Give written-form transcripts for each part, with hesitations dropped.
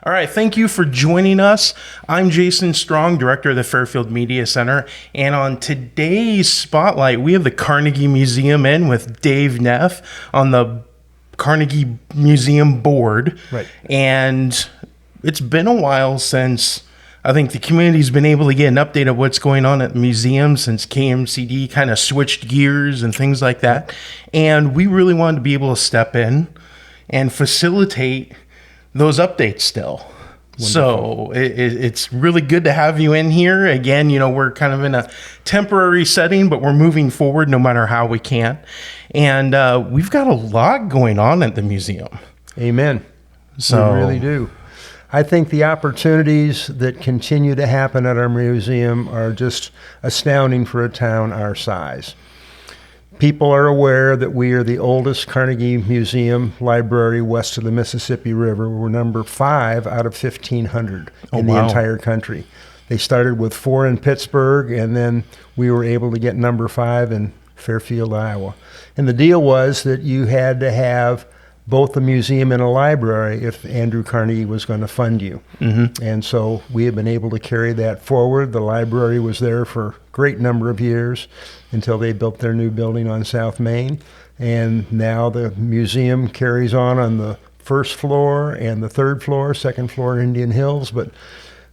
All right, thank you for joining us. I'm Jason Strong, director of the Fairfield Media Center, and on today's Spotlight, we have the Carnegie Museum in with Dave Neff on the Carnegie Museum board. Right. And it's been a while since I think the community's been able to get an update of what's going on at the museum since KMCD kind of switched gears and things like that. And we really wanted to be able to step in and facilitate those updates still. Wonderful. So it's really good to have you in here. Again, we're kind of in a temporary setting, but we're moving forward no matter how we can. And we've got a lot going on at the museum. Amen. So we really do. I think the opportunities that continue to happen at our museum are just astounding for a town our size. People are aware that we are the oldest Carnegie Museum library west of the Mississippi River. We're number 5 out of 1,500 in the entire country. They started with 4 in Pittsburgh, and then we were able to get number 5 in Fairfield, Iowa. And the deal was that you had to have both a museum and a library if Andrew Carnegie was going to fund you. Mm-hmm. And so we have been able to carry that forward. The library was there for a great number of years until they built their new building on South Main. And now the museum carries on the first floor and the third floor, second floor in Indian Hills. But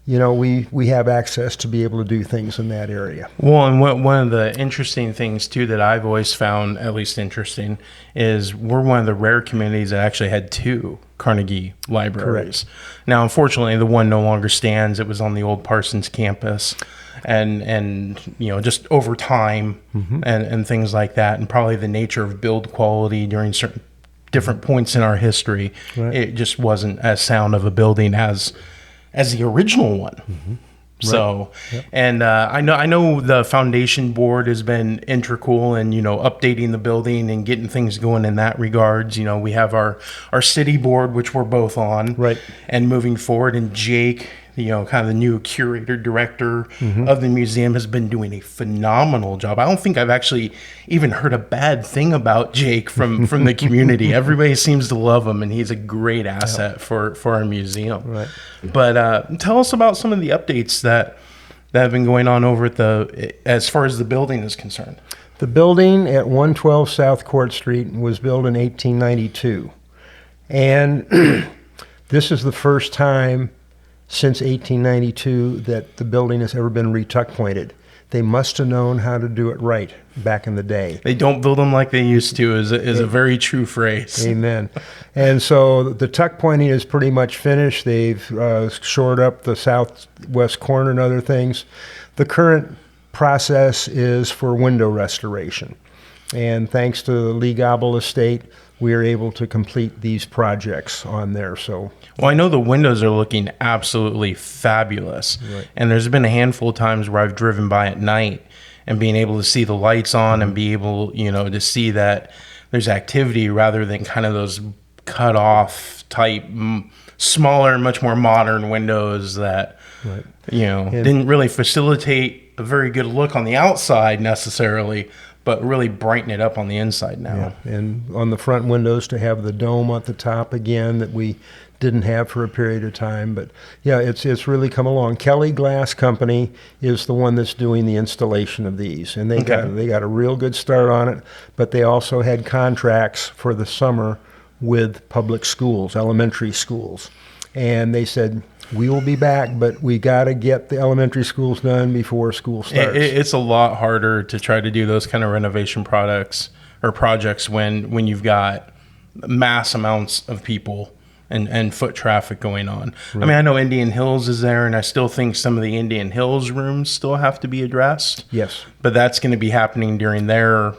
we have access to be able to do things in that area. Well, and one of the interesting things, too, that I've always found at least interesting is we're one of the rare communities that actually had 2 Carnegie libraries. Correct. Now, unfortunately, the one no longer stands. It was on the old Parsons campus. And just over time and things like that, and probably the nature of build quality during certain different points in our history, right. It just wasn't as sound of a building as the original one. Mm-hmm. So, yep. And I know the foundation board has been integral in, updating the building and getting things going in that regards. We have our city board, which we're both on, right, and moving forward. And Jake, kind of the new curator director of the museum, has been doing a phenomenal job. I don't think I've actually even heard a bad thing about Jake from the community. Everybody seems to love him, and he's a great asset for our museum. Right. But tell us about some of the updates that have been going on over as far as the building is concerned. The building at 112 South Court Street was built in 1892. And this is the first time since 1892 that the building has ever been retuck pointed. They must have known how to do it right back in the day. They don't build them like they used to is a very true phrase. Amen. And so the tuck pointing is pretty much finished. They've shored up the southwest corner and other things. The current process is for window restoration. And thanks to the Lee Gobble estate, we are able to complete these projects on there. So, well, I know the windows are looking absolutely fabulous. Right. And there's been a handful of times where I've driven by at night and being able to see the lights on and be able, to see that there's activity rather than kind of those cut off type, smaller, much more modern windows that, right. Didn't really facilitate a very good look on the outside necessarily, but really brighten it up on the inside now. Yeah. And on the front windows to have the dome at the top again that we didn't have for a period of time. But yeah, it's really come along. Kelly Glass Company is the one that's doing the installation of these, and they got a real good start on it. But they also had contracts for the summer with public schools, elementary schools, and they said, we will be back, but we got to get the elementary schools done before school starts. It's a lot harder to try to do those kind of renovation projects when you've got mass amounts of people and foot traffic going on. Right. I mean, I know Indian Hills is there, and I still think some of the Indian Hills rooms still have to be addressed. Yes. But that's going to be happening during their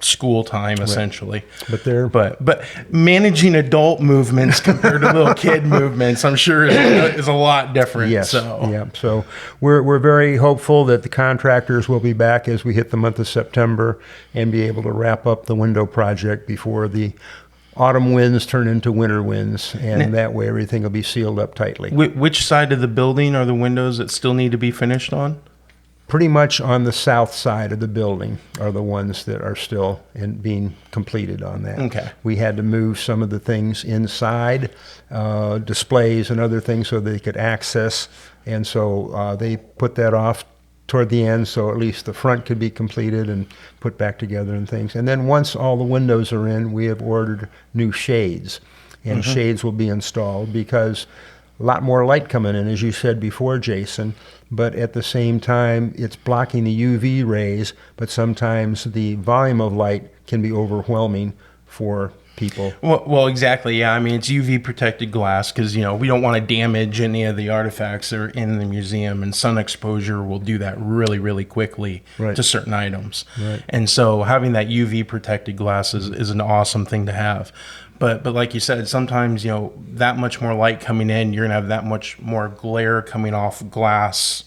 school time, essentially. But but managing adult movements compared to little kid movements, I'm sure is a lot different. Yes. So. Yeah. So we're very hopeful that the contractors will be back as we hit the month of September and be able to wrap up the window project before the autumn winds turn into winter winds, and that way everything will be sealed up tightly. Which side of the building are the windows that still need to be finished on? pretty much on the south side of the building are the ones that are still being completed on that. Okay. We had to move some of the things inside, displays and other things so they could access, and so they put that off toward the end so at least the front could be completed and put back together and things. And then once all the windows are in, we have ordered new shades, and shades will be installed because a lot more light coming in, as you said before, Jason, but at the same time, it's blocking the UV rays, but sometimes the volume of light can be overwhelming for people. Well, exactly. Yeah, I mean, it's UV protected glass because, you know, we don't want to damage any of the artifacts that are in the museum, and sun exposure will do that really, really quickly to certain items. Right. And so having that UV protected glass is an awesome thing to have. But like you said, sometimes, you know, that much more light coming in, you're going to have that much more glare coming off glass,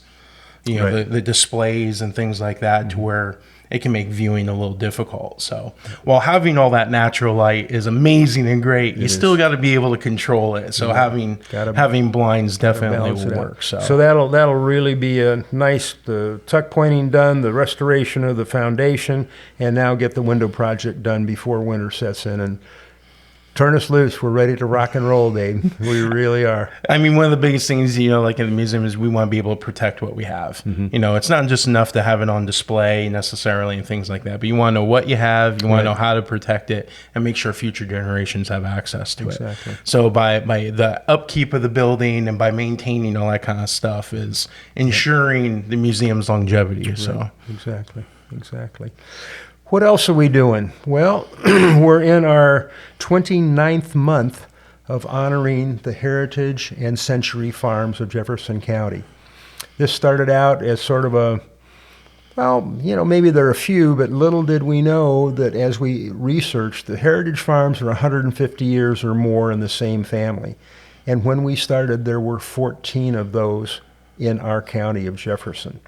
you know, the displays and things like that, to where it can make viewing a little difficult. So while having all that natural light is amazing and great, you still got to be able to control it. So having blinds definitely will work. So that'll really be a nice, the tuck pointing done, the restoration of the foundation, and now get the window project done before winter sets in and turn us loose. We're ready to rock and roll, Dave. We really are. I mean, one of the biggest things, you know, like in the museum, is we want to be able to protect what we have. You know, it's not just enough to have it on display necessarily and things like that, but you want to know what you have, you want to know how to protect it, and make sure future generations have access to it. So by the upkeep of the building and by maintaining all that kind of stuff is ensuring the museum's longevity. So Exactly. What else are we doing? Well, we're in our 29th month of honoring the heritage and century farms of Jefferson County. This started out as sort of a, well, you know, maybe there are a few, but little did we know that as we researched, the heritage farms are 150 years or more in the same family. And when we started, there were 14 of those in our county of Jefferson.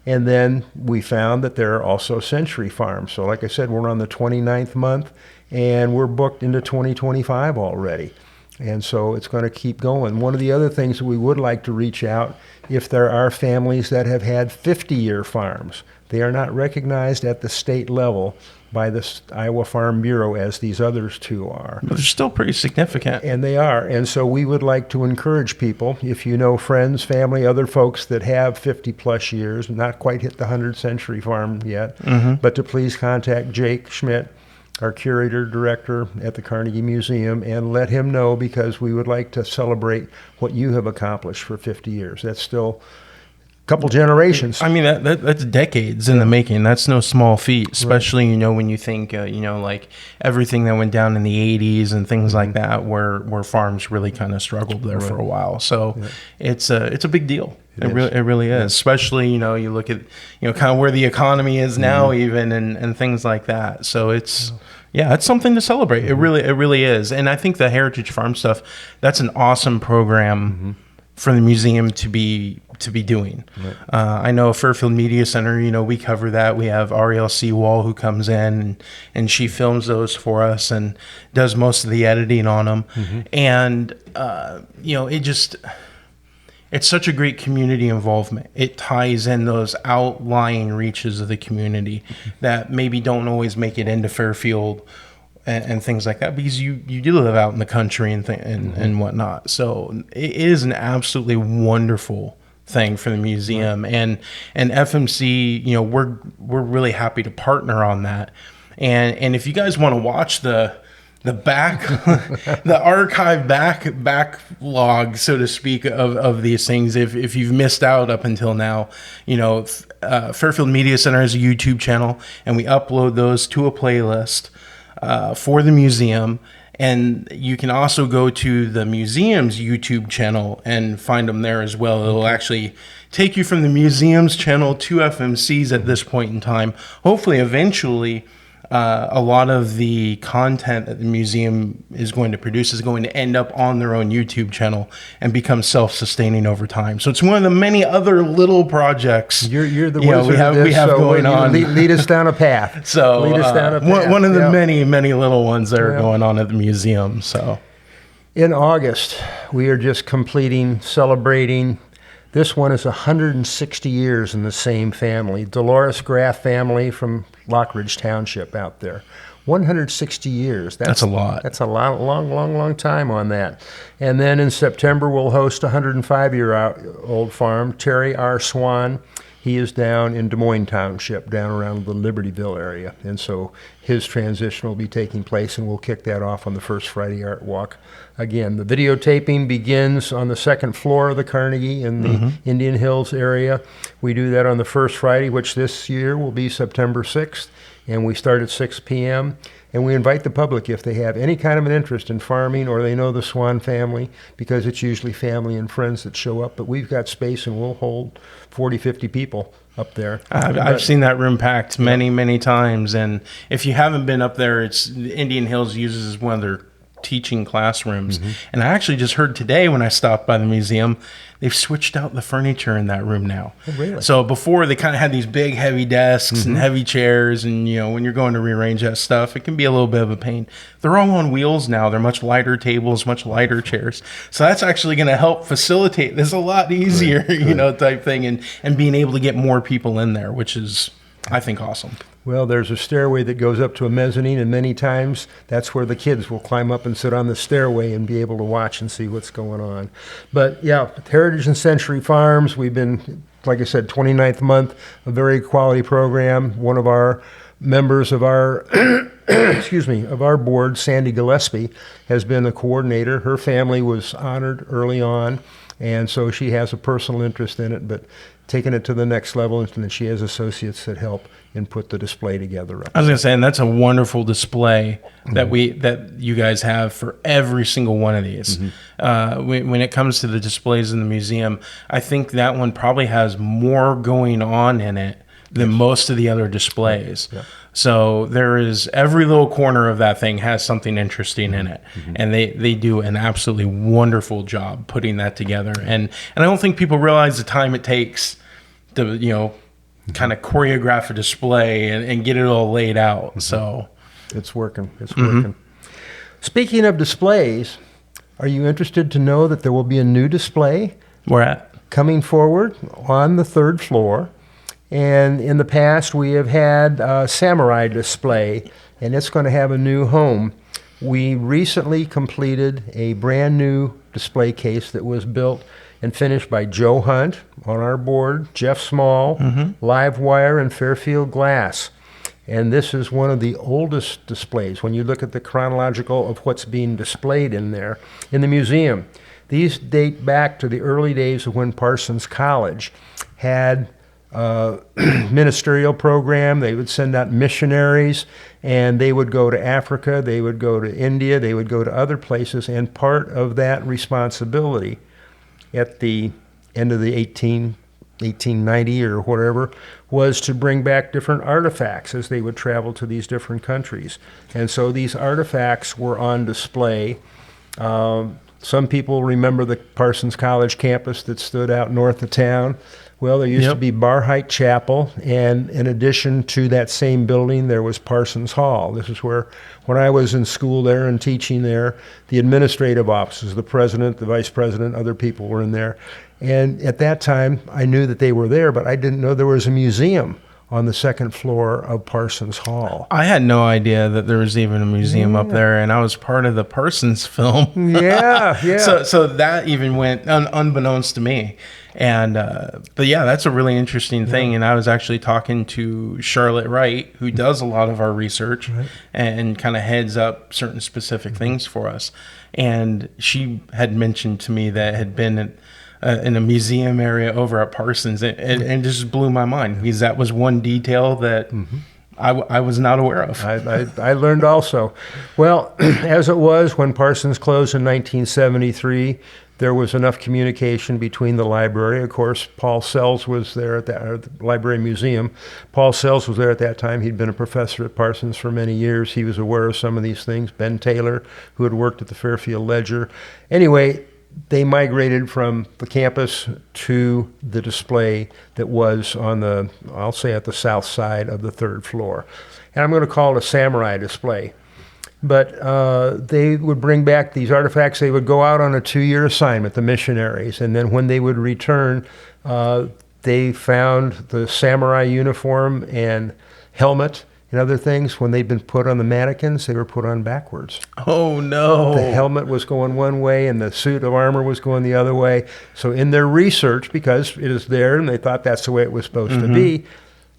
And then we found that there are also century farms. So like I said, we're on the 29th month, and we're booked into 2025 already. And so it's going to keep going. One of the other things that we would like to reach out, if there are families that have had 50-year farms, they are not recognized at the state level by the Iowa Farm Bureau as these others two are. But they're still pretty significant. And they are. And so we would like to encourage people, if you know friends, family, other folks that have 50-plus years, not quite hit the 100th century farm yet, but to please contact Jake Schmidt, our curator director at the Carnegie Museum, and let him know, because we would like to celebrate what you have accomplished for 50 years. That's still couple generations. I mean, that's decades in the making. That's no small feat, especially, you know, when you think, you know, like everything that went down in the 80s and things like that, where farms really kind of struggled there for a while. So it's a big deal. It really is. Especially, you know, you look at, you know, kind of where the economy is now even and things like that. So it's something to celebrate. It really is. And I think the Heritage Farm stuff, that's an awesome program for the museum to be doing. I know Fairfield Media Center, you know, we cover that. We have Ariel Seawall who comes in and she films those for us and does most of the editing on them. And, you know, it's such a great community involvement. It ties in those outlying reaches of the community that maybe don't always make it into Fairfield and things like that, because you do live out in the country and whatnot. So it is an absolutely wonderful thing for the museum, and FMC, you know, we're really happy to partner on that. And if you guys want to watch the back the archive backlog, so to speak, of these things, if you've missed out up until now, you know, Fairfield Media Center has a YouTube channel, and we upload those to a playlist for the museum. And you can also go to the museum's YouTube channel and find them there as well. It'll actually take you from the museum's channel to FMC's at this point in time. Hopefully, eventually, a lot of the content that the museum is going to produce is going to end up on their own YouTube channel and become self-sustaining over time. So it's one of the many other little projects you're the wizard we have going on. Lead us down a path. So lead us down a path. One of the many little ones that are going on at the museum. So in August, we are just celebrating This one is 160 years in the same family. Dolores Graff family from Lockridge Township out there. 160 years. That's a lot. That's a long time on that. And then in September, we'll host a 105-year-old farm, Terry R. Swan. He is down in Des Moines Township, down around the Libertyville area. And so his transition will be taking place, and we'll kick that off on the first Friday Art Walk. Again, the videotaping begins on the second floor of the Carnegie in the Indian Hills area. We do that on the first Friday, which this year will be September 6th. And we start at 6 p.m. And we invite the public, if they have any kind of an interest in farming or they know the Swan family, because it's usually family and friends that show up. But we've got space, and we'll hold 40, 50 people up there. I've seen that room packed many times. And if you haven't been up there, it's Indian Hills uses as one of their teaching classrooms. And I actually just heard today when I stopped by the museum, they've switched out the furniture in that room now. Oh, really? So before, they kind of had these big heavy desks and heavy chairs, and when you're going to rearrange that stuff, it can be a little bit of a pain. They're all on wheels now. They're much lighter tables, much lighter chairs. So that's actually going to help facilitate this a lot easier, type thing, and being able to get more people in there, which is, I think, awesome. Well, there's a stairway that goes up to a mezzanine, and many times that's where the kids will climb up and sit on the stairway and be able to watch and see what's going on. But yeah, Heritage and Century Farms, we've been, like I said, 29th month, a very quality program. One of our members of our of our board, Sandy Gillespie, has been a coordinator. Her family was honored early on, and so she has a personal interest in it, but taking it to the next level, and then she has associates that help and put the display together. I was going to say, and that's a wonderful display that you guys have for every single one of these. When it comes to the displays in the museum, I think that one probably has more going on in it than most of the other displays. So there is, every little corner of that thing has something interesting in it. And they do an absolutely wonderful job putting that together. And I don't think people realize the time it takes to, kind of choreograph a display and get it all laid out. So it's working. It's working. Speaking of displays, are you interested to know that there will be a new display? Where at? Coming forward on the third floor. And in the past, we have had a samurai display, and it's going to have a new home. We recently completed a brand new display case that was built and finished by Joe Hunt on our board, Jeff Small, Livewire, and Fairfield Glass. And this is one of the oldest displays when you look at the chronological of what's being displayed in there in the museum. These date back to the early days of when Parsons College had ministerial program. They would send out missionaries, and they would go to Africa, they would go to India, they would go to other places, and part of that responsibility at the end of the 1890 or whatever was to bring back different artifacts as they would travel to these different countries. And so these artifacts were on display. Some people remember the Parsons College campus that stood out north of town. Well, there used to be Barhite Chapel, and in addition to that same building, there was Parsons Hall. This is where, when I was in school there and teaching there, the administrative offices, the president, the vice president, other people were in there. And at that time, I knew that they were there, but I didn't know there was a museum on the second floor of Parsons Hall. I had no idea that there was even a museum up there, and I was part of the Parsons film. So that even went unbeknownst to me. And but yeah, that's a really interesting thing. And I was actually talking to Charlotte Wright, who does a lot of our research and kind of heads up certain specific things for us. And she had mentioned to me that had been in a museum area over at Parsons, and just blew my mind, because that was one detail that I was not aware of. I learned also. Well, as it was when Parsons closed in 1973, there was enough communication between the library. Of course, Paul Sells was there at the Library Museum. Paul Sells was there at that time. He'd been a professor at Parsons for many years. He was aware of some of these things. Ben Taylor, who had worked at the Fairfield Ledger. Anyway, they migrated from the campus to the display that was on the, I'll say, at the south side of the third floor. And I'm going to call it a samurai display. But they would bring back these artifacts. They would go out on a 2-year assignment, the missionaries, and then when they would return, they found the samurai uniform and helmet and other things. When they'd been put on the mannequins, they were put on backwards. Oh, no. The helmet was going one way and the suit of armor was going the other way. So in their research, because it is there and they thought that's the way it was supposed to be,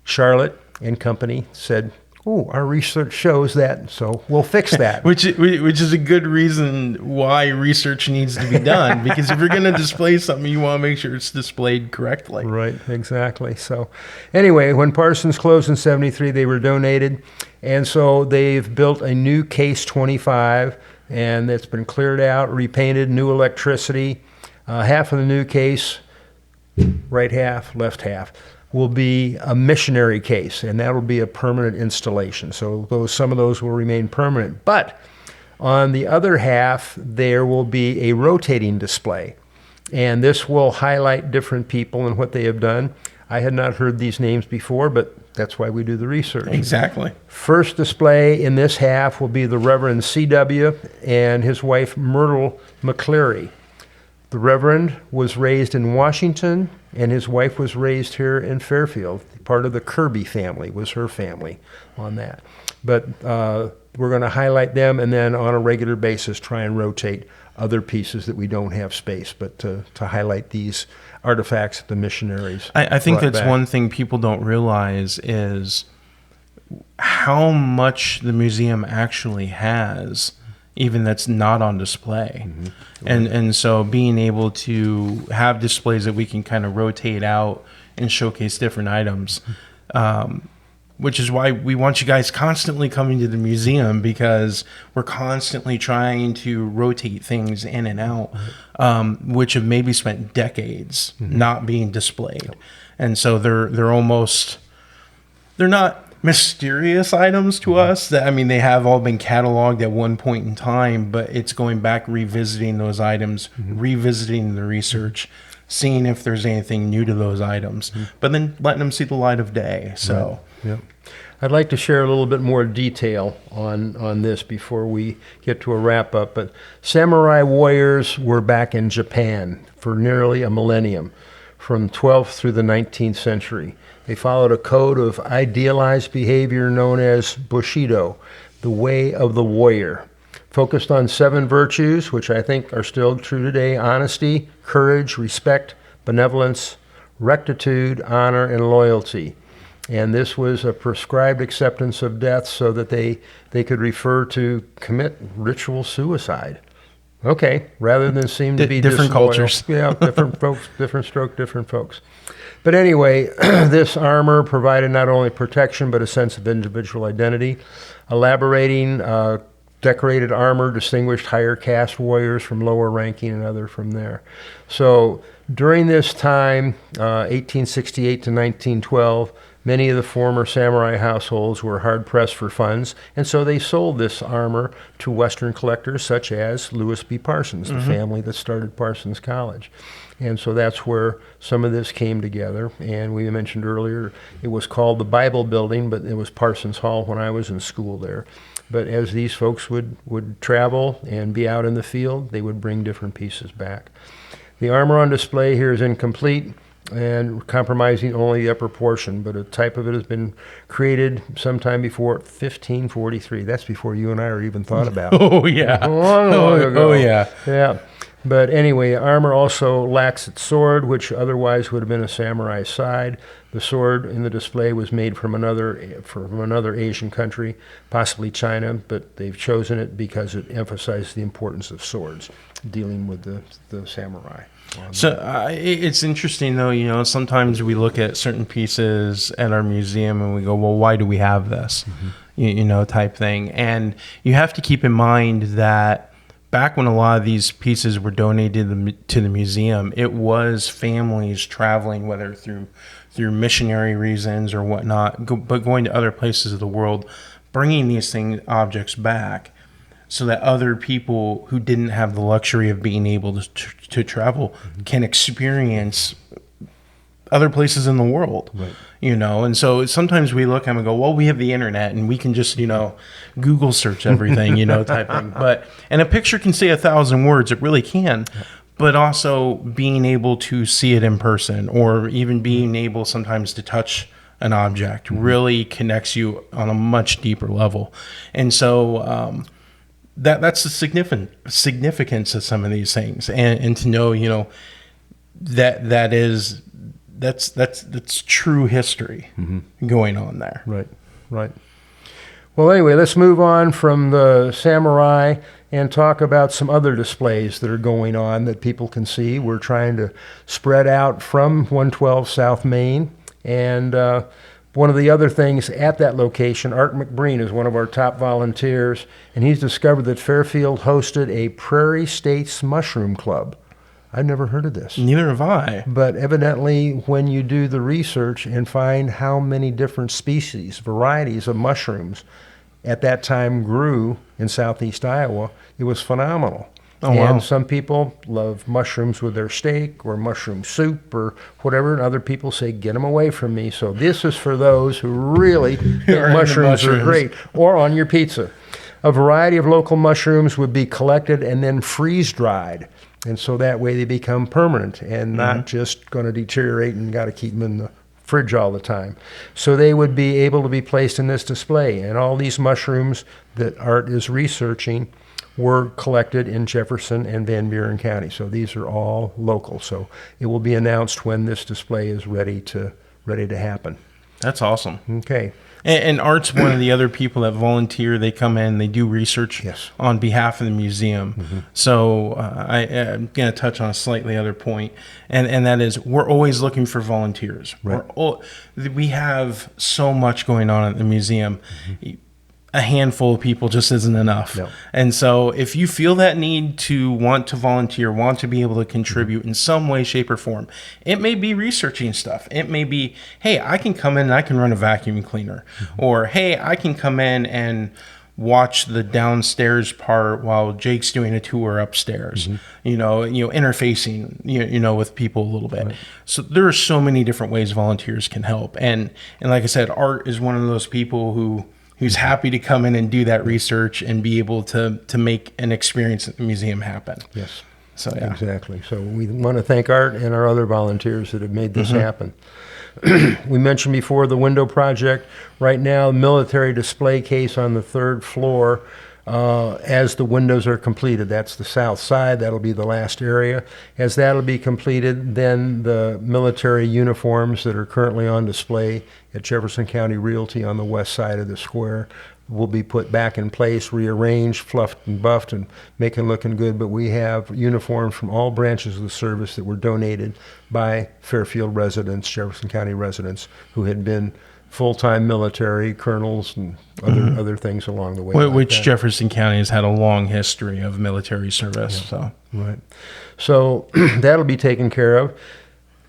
Charlotte and company said, "Oh, our research shows that, so we'll fix that." which is a good reason why research needs to be done, because if you're going to display something, you want to make sure it's displayed correctly. Right, exactly. So anyway, when Parsons closed in 73, they were donated, and so they've built a new Case 25, and it's been cleared out, repainted, new electricity. Half of the new case, right half, left half, will be a missionary case, and that will be a permanent installation. So some of those will remain permanent. But on the other half, there will be a rotating display, and this will highlight different people and what they have done. I had not heard these names before, but that's why we do the research. Exactly. First display in this half will be the Reverend C.W. and his wife Myrtle McCleary. The Reverend was raised in Washington, and his wife was raised here in Fairfield. Part of the Kirby family was her family on that. But we're going to highlight them, and then on a regular basis try and rotate other pieces that we don't have space, but to highlight these artifacts that the missionaries I think brought that's back. one thing people don't realize is how much the museum actually has, even that's not on display. And so being able to have displays that we can kind of rotate out and showcase different items, which is why we want you guys constantly coming to the museum, because we're constantly trying to rotate things in and out, which have maybe spent decades not being displayed. And so they're not mysterious items to us. That, I mean, they have all been cataloged at one point in time, but it's going back, revisiting those items, revisiting the research, seeing if there's anything new to those items, but then letting them see the light of day. So, Yeah. I'd like to share a little bit more detail on this before we get to a wrap up. But samurai warriors were back in Japan for nearly a millennium, from 12th through the 19th century. They followed a code of idealized behavior known as Bushido, the way of the warrior, focused on 7 virtues, which I think are still true today: honesty, courage, respect, benevolence, rectitude, honor, and loyalty. And this was a prescribed acceptance of death so that they could refer to commit ritual suicide. Okay, rather than seem to be different disloyal. cultures. Yeah, different folks, different stroke, different folks. But anyway, this armor provided not only protection but a sense of individual identity. Elaborating decorated armor distinguished higher caste warriors from lower ranking and other from there. So during this time, 1868 to 1912, many of the former samurai households were hard-pressed for funds, and so they sold this armor to Western collectors such as Lewis B. Parsons, the family that started Parsons College. And so that's where some of this came together. And we mentioned earlier, it was called the Bible Building, but it was Parsons Hall when I was in school there. But as these folks would travel and be out in the field, they would bring different pieces back. The armor on display here is incomplete and compromising only the upper portion, but a type of it has been created sometime before 1543. That's before you and I are even thought about. oh yeah, Long ago. Oh yeah. Yeah. But anyway, armor also lacks its sword, which otherwise would have been a samurai's side. The sword in the display was made from another Asian country, possibly China, but they've chosen it because it emphasizes the importance of swords, dealing with the samurai. So it's interesting, though, you know, sometimes we look at certain pieces at our museum and we go, well, why do we have this? You know, type thing. And you have to keep in mind that back when a lot of these pieces were donated to the museum, it was families traveling, whether through missionary reasons or whatnot, but going to other places of the world, bringing these objects back, so that other people who didn't have the luxury of being able to travel can experience other places in the world. Right. You know, and so sometimes we look and we go, well, we have the internet and we can just, you know, Google search everything, you know, type thing. And a picture can say 1,000 words. It really can. But also being able to see it in person, or even being able sometimes to touch an object, really connects you on a much deeper level. And so that's the significance of some of these things. And to know, you know, that's true history going on there. Right, right. Well, anyway, let's move on from the samurai and talk about some other displays that are going on that people can see. We're trying to spread out from 112 South Main. And one of the other things at that location, Art McBreen is one of our top volunteers, and he's discovered that Fairfield hosted a Prairie States Mushroom Club. I've never heard of this. Neither have I. But evidently, when you do the research and find how many different species, varieties of mushrooms at that time grew in southeast Iowa, it was phenomenal. Oh, wow. And some people love mushrooms with their steak or mushroom soup or whatever, and other people say, get them away from me. So this is for those who really think mushrooms are great, or on your pizza. A variety of local mushrooms would be collected and then freeze-dried. And so that way they become permanent and not just going to deteriorate and got to keep them in the fridge all the time. So they would be able to be placed in this display. And all these mushrooms that Art is researching were collected in Jefferson and Van Buren County. So these are all local. So it will be announced when this display is ready to happen. That's awesome. Okay. And Art's one of the other people that volunteer. They come in, they do research on behalf of the museum. So I'm going to touch on a slightly other point, and that is we're always looking for volunteers. Right. We have so much going on at the museum. A handful of people just isn't enough. No. And so if you feel that need to want to volunteer, want to be able to contribute in some way, shape, or form, it may be researching stuff. It may be, hey, I can come in and I can run a vacuum cleaner. Or, hey, I can come in and watch the downstairs part while Jake's doing a tour upstairs. You know, interfacing, you know, with people a little bit. Right. So there are so many different ways volunteers can help. And like I said, Art is one of those people who's happy to come in and do that research and be able to make an experience at the museum happen. Yes. So yeah. Exactly. So we want to thank Art and our other volunteers that have made this happen. We mentioned before the window project. Right now, military display case on the 3rd floor as the windows are completed. That's the south side. That'll be the last area. As that'll be completed, then the military uniforms that are currently on display at Jefferson County Realty on the west side of the square will be put back in place, rearranged, fluffed and buffed, and making looking good. But we have uniforms from all branches of the service that were donated by Fairfield residents, Jefferson County residents, who had been full-time military, colonels, and other things along the way. Which Jefferson County has had a long history of military service. Yeah. So right. So that'll be taken care of.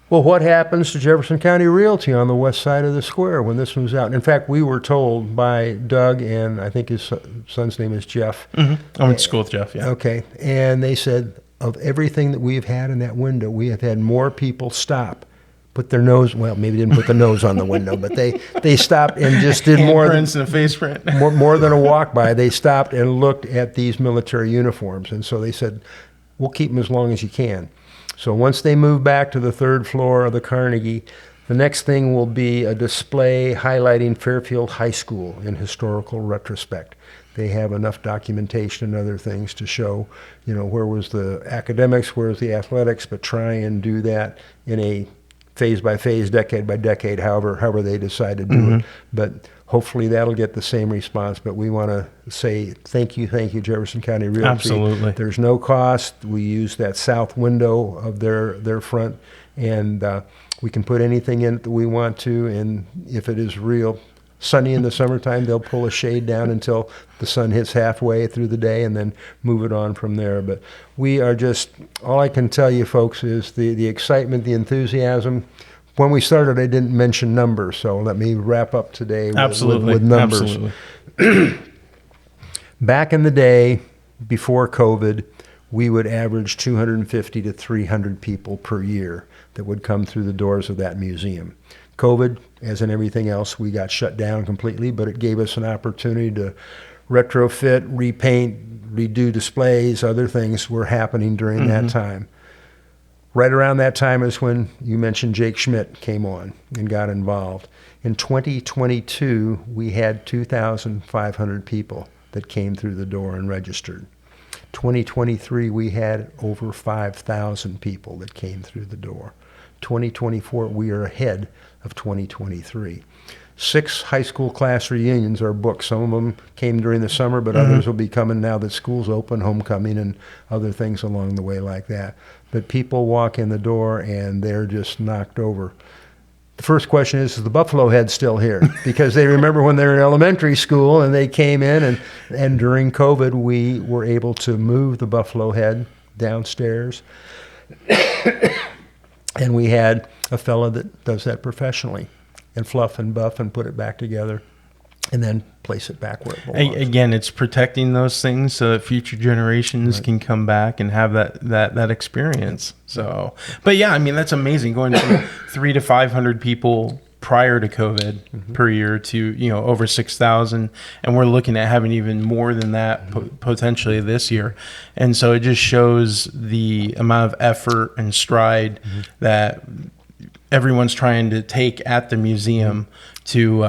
Well, what happens to Jefferson County Realty on the west side of the square when this moves out? In fact, we were told by Doug, and I think his son's name is Jeff. I went to school with Jeff, yeah. Okay. And they said, of everything that we've had in that window, we have had more people stop, put their nose, well, maybe didn't put the nose on the window, but they stopped and just did more than and a face print. more than a walk by. They stopped and looked at these military uniforms. And so they said, we'll keep them as long as you can. So once they move back to the 3rd floor of the Carnegie, the next thing will be a display highlighting Fairfield High School in historical retrospect. They have enough documentation and other things to show, where was the academics, where was the athletics, but try and do that in a phase by phase, decade by decade, however they decide to do it. But hopefully that'll get the same response. But we want to say thank you, Jefferson County Realty. Absolutely. There's no cost. We use that south window of their front, and we can put anything in it that we want to. And if it is real sunny in the summertime, they'll pull a shade down until the sun hits halfway through the day and then move it on from there. But we are just, all I can tell you folks is the excitement, the enthusiasm. When we started, I didn't mention numbers, so let me wrap up today with numbers. Absolutely. Back in the day, before COVID, we would average 250 to 300 people per year that would come through the doors of that museum. COVID, as in everything else, we got shut down completely, but it gave us an opportunity to retrofit, repaint, redo displays. Other things were happening during that time. Right around that time is when you mentioned Jake Schmidt came on and got involved. In 2022, we had 2,500 people that came through the door and registered. 2023, we had over 5,000 people that came through the door. 2024, we are ahead of 2023. 6 high school class reunions are booked. Some of them came during the summer, but others will be coming now that school's open, homecoming, and other things along the way like that. But people walk in the door and they're just knocked over. The first question is the buffalo head still here? Because they remember when they were in elementary school and they came in, and during COVID, we were able to move the buffalo head downstairs. And we had a fella that does that professionally, and fluff and buff and put it back together and then place it back where it belongs. Again, it's protecting those things so that future generations can come back and have that experience. So, but yeah, I mean, that's amazing, going from 300 to 500 people prior to COVID per year to, over 6,000. And we're looking at having even more than that potentially this year. And so it just shows the amount of effort and stride that everyone's trying to take at the museum to,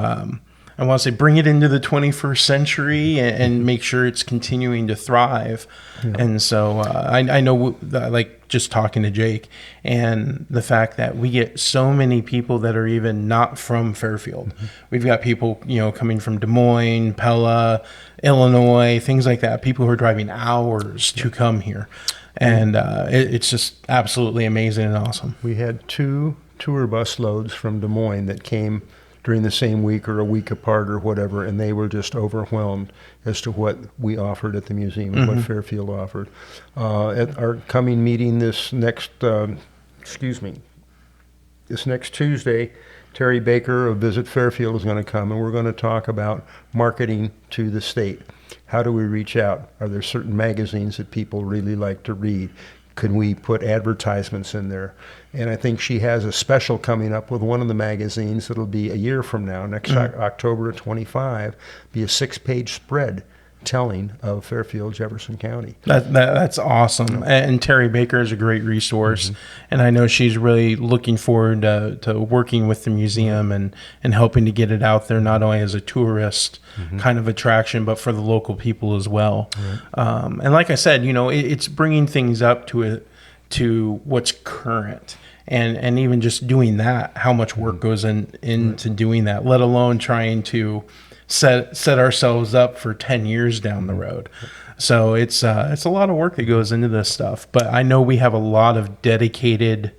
I want to say, bring it into the 21st century and make sure it's continuing to thrive. And so I know, like, just talking to Jake and the fact that we get so many people that are even not from Fairfield. We've got people, coming from Des Moines, Pella, Illinois, things like that. People who are driving hours to come here. And it's just absolutely amazing and awesome. We had 2 tour bus loads from Des Moines that came during the same week or a week apart or whatever, and they were just overwhelmed as to what we offered at the museum and what Fairfield offered. At our coming meeting this next Tuesday, Terry Baker of Visit Fairfield is going to come, and we're going to talk about marketing to the state. How do we reach out? Are there certain magazines that people really like to read? Can we put advertisements in there? And I think she has a special coming up with one of the magazines that'll be a year from now, next October 25, be a 6-page spread telling of Fairfield, Jefferson County. That's awesome. And Terry Baker is a great resource. And I know she's really looking forward to working with the museum and helping to get it out there, not only as a tourist kind of attraction, but for the local people as well. And like I said, it's bringing things up to what's current. And even just doing that, how much work goes into doing that, let alone trying to set ourselves up for 10 years down the road. So it's a lot of work that goes into this stuff. But I know we have a lot of dedicated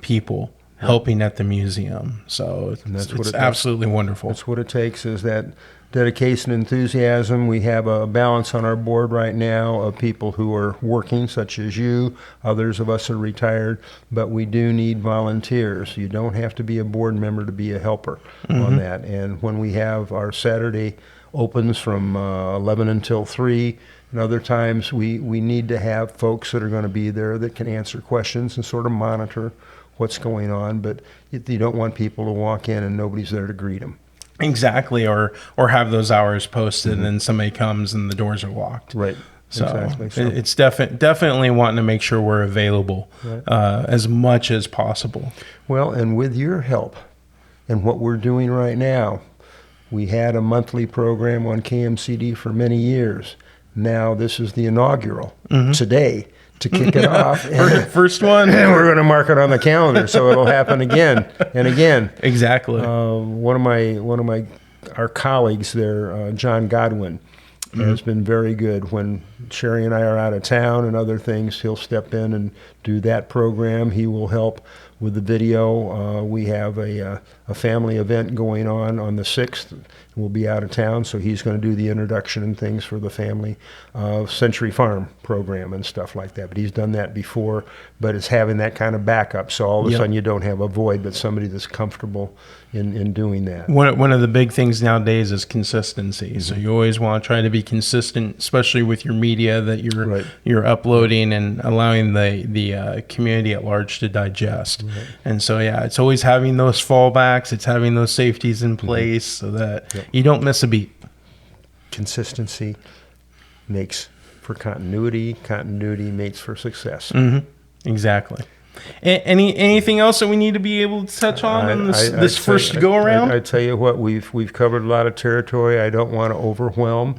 people helping at the museum. So it's absolutely wonderful. That's what it takes, is that dedication, enthusiasm. We have a balance on our board right now of people who are working, such as you. Others of us are retired, but we do need volunteers. You don't have to be a board member to be a helper on that. And when we have our Saturday opens from 11 until 3, and other times we need to have folks that are going to be there that can answer questions and sort of monitor what's going on. But you don't want people to walk in and nobody's there to greet them. Exactly, or have those hours posted and then somebody comes and the doors are locked. Right. So, exactly. So it's definitely wanting to make sure we're available as much as possible. Well, and with your help and what we're doing right now, we had a monthly program on KMCD for many years. Now this is the inaugural today to kick it off. First one. And we're going to mark it on the calendar, so it'll happen again and again. Exactly. One of our colleagues there, John Godwin, has been very good. When Sherry and I are out of town and other things, he'll step in and do that program. He will help with the video. We have a family event going on the 6th. We'll be out of town, so he's going to do the introduction and things for the family Century Farm program and stuff like that. But he's done that before, but it's having that kind of backup. So all of a sudden you don't have a void, but somebody that's comfortable in doing that. One of the big things nowadays is consistency. So you always want to try to be consistent, especially with your media. media that you're uploading and allowing the community at large to digest. And so it's always having those fallbacks. It's having those safeties in place so that you don't miss a beat. Consistency makes for continuity. Continuity makes for success. Exactly. Anything else that we need to be able to touch on this first go around? I tell you what, we've covered a lot of territory. I don't want to overwhelm.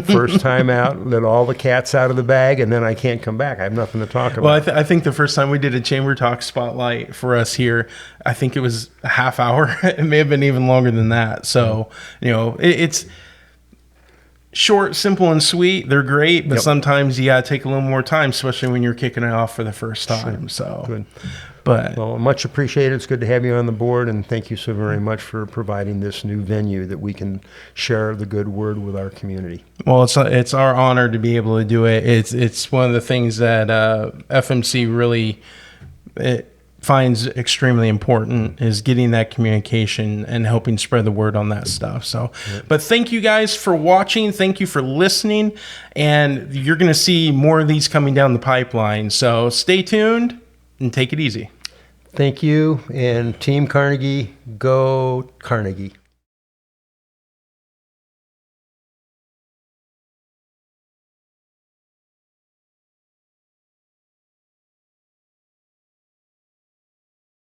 First time out, let all the cats out of the bag, and then I can't come back. I have nothing to talk about. Well, I think the first time we did a Chamber Talk Spotlight for us here, I think it was a half hour. It may have been even longer than that. So, it's short, simple, and sweet. They're great, but sometimes you got to take a little more time, especially when you're kicking it off for the first time. So good. But well, much appreciated. It's good to have you on the board, and thank you so very much for providing this new venue that we can share the good word with our community. Well, it's our honor to be able to do it. It's one of the things that FMC really finds extremely important is getting that communication and helping spread the word on that stuff. So, but thank you guys for watching. Thank you for listening. And you're going to see more of these coming down the pipeline. So stay tuned and take it easy. Thank you. And Team Carnegie, go Carnegie.